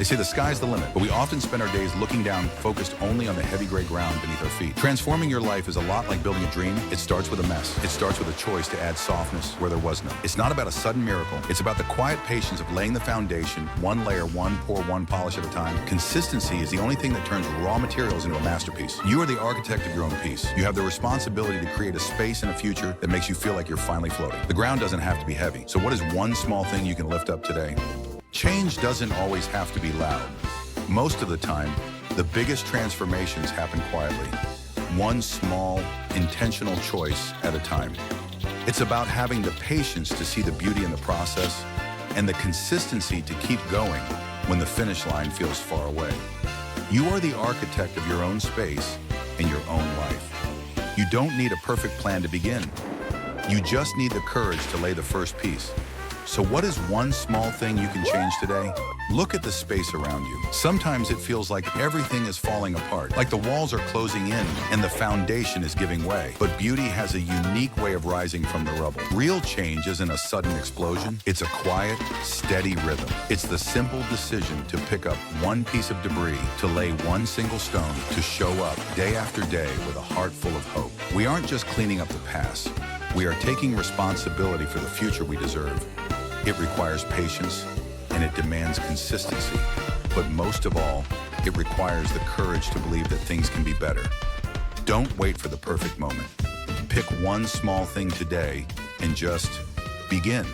They say the sky's the limit, but we often spend our days looking down, focused only on the heavy gray ground beneath our feet. Transforming your life is a lot like building a dream. It starts with a mess. It starts with a choice to add softness where there was none. It's not about a sudden miracle. It's about the quiet patience of laying the foundation, one layer, one pour, one polish at a time. Consistency is the only thing that turns raw materials into a masterpiece. You are the architect of your own piece. You have the responsibility to create a space and a future that makes you feel like you're finally floating. The ground doesn't have to be heavy. So what is one small thing you can lift up today? Change doesn't always have to be loud. Most of the time, the biggest transformations happen quietly. One small, intentional choice at a time. It's about having the patience to see the beauty in the process and the consistency to keep going when the finish line feels far away. You are the architect of your own space and your own life. You don't need a perfect plan to begin. You just need the courage to lay the first piece. So what is one small thing you can change today? Look at the space around you. Sometimes it feels like everything is falling apart, like the walls are closing in and the foundation is giving way. But beauty has a unique way of rising from the rubble. Real change isn't a sudden explosion. It's a quiet, steady rhythm. It's the simple decision to pick up one piece of debris, to lay one single stone, to show up day after day with a heart full of hope. We aren't just cleaning up the past. We are taking responsibility for the future we deserve. It requires patience, and it demands consistency. But most of all, it requires the courage to believe that things can be better. Don't wait for the perfect moment. Pick one small thing today and just begin.